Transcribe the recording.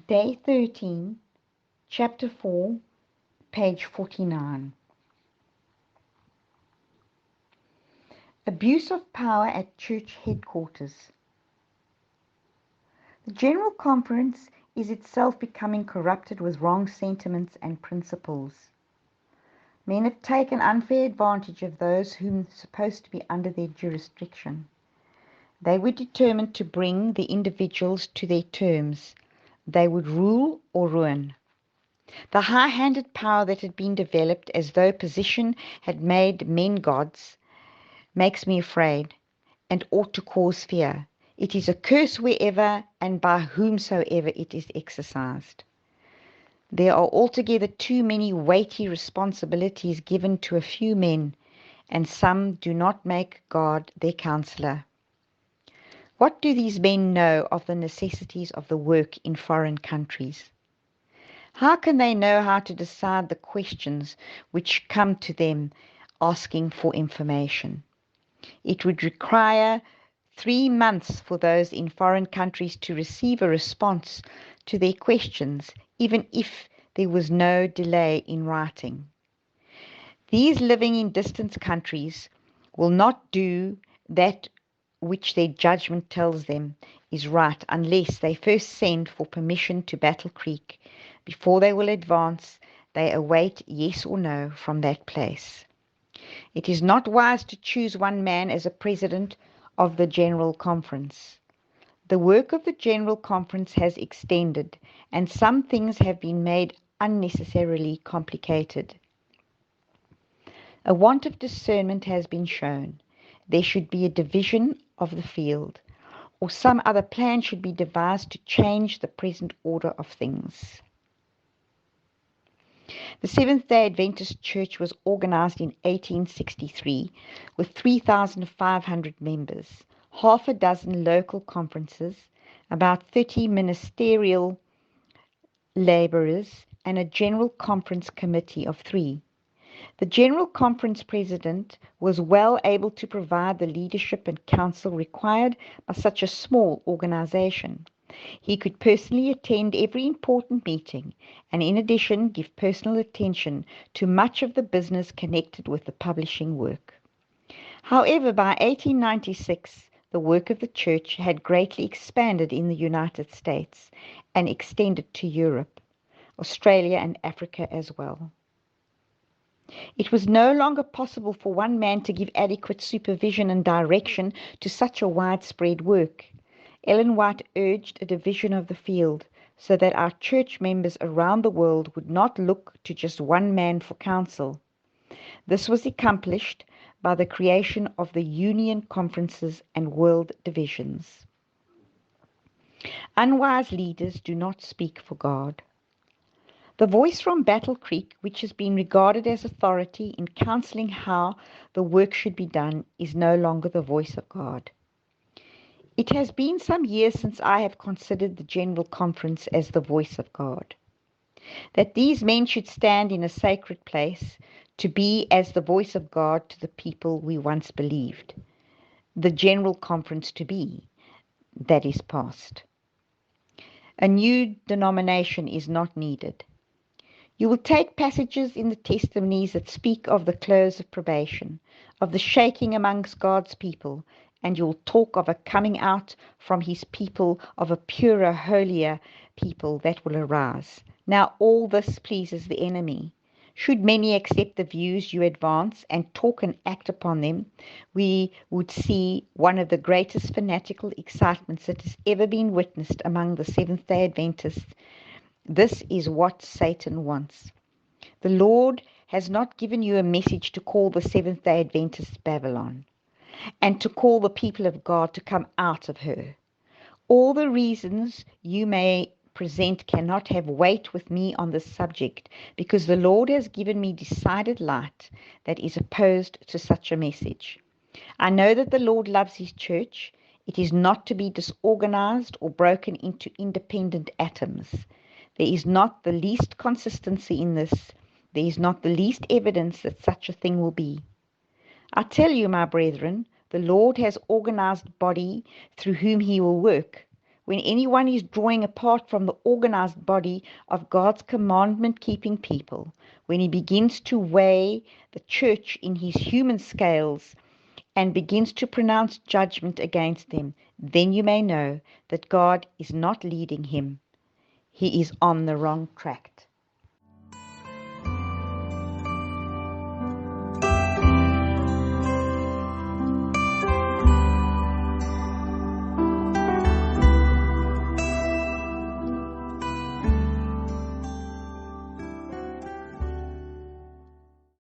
Day 13, Chapter 4, page 49. Abuse of power at church headquarters. The General Conference is itself becoming corrupted with wrong sentiments and principles. Men have taken unfair advantage of those whom are supposed to be under their jurisdiction. They were determined to bring the individuals to their terms. They would rule or ruin. The high-handed power that had been developed as though position had made men gods makes me afraid and ought to cause fear. It is a curse wherever and by whomsoever it is exercised. There are altogether too many weighty responsibilities given to a few men, and some do not make God their counselor. What do these men know of the necessities of the work in foreign countries? How can they know how to decide the questions which come to them asking for information? It would require 3 months for those in foreign countries to receive a response to their questions, even if there was no delay in writing. These living in distant countries will not do that which their judgment tells them is right unless they first send for permission to Battle Creek. Before they will advance, they await yes or no from that place. It is not wise to choose one man as a president of the General Conference. The work of the General Conference has extended, and some things have been made unnecessarily complicated. A want of discernment has been shown. There should be a division of the field, or some other plan should be devised to change the present order of things. The Seventh-day Adventist Church was organized in 1863 with 3,500 members, half a dozen local conferences, about 30 ministerial laborers, and a General Conference committee of 3. The General Conference president was well able to provide the leadership and counsel required by such a small organization. He could personally attend every important meeting and in addition give personal attention to much of the business connected with the publishing work. However, by 1896, the work of the church had greatly expanded in the United States and extended to Europe, Australia, and Africa as well. It was no longer possible for one man to give adequate supervision and direction to such a widespread work. Ellen White urged a division of the field so that our church members around the world would not look to just one man for counsel. This was accomplished by the creation of the Union Conferences and World Divisions. Unwise leaders do not speak for God. The voice from Battle Creek, which has been regarded as authority in counseling how the work should be done, is no longer the voice of God. It has been some years since I have considered the General Conference as the voice of God. That these men should stand in a sacred place to be as the voice of God to the people we once believed. The General Conference to be, that is past. A new denomination is not needed. You will take passages in the testimonies that speak of the close of probation, of the shaking amongst God's people, and you will talk of a coming out from his people, of a purer, holier people that will arise. Now all this pleases the enemy. Should many accept the views you advance and talk and act upon them, we would see one of the greatest fanatical excitements that has ever been witnessed among the Seventh-day Adventists. This is what Satan wants. The Lord has not given you a message to call the Seventh-day Adventists Babylon and to call the people of God to come out of her. All the reasons you may present cannot have weight with me on this subject, because the Lord has given me decided light that is opposed to such a message. I know that the Lord loves his church. It is not to be disorganized or broken into independent atoms. There is not the least consistency in this. There is not the least evidence that such a thing will be. I tell you, my brethren, the Lord has organized body through whom he will work. When anyone is drawing apart from the organized body of God's commandment-keeping people, when he begins to weigh the church in his human scales and begins to pronounce judgment against them, then you may know that God is not leading him. He is on the wrong track.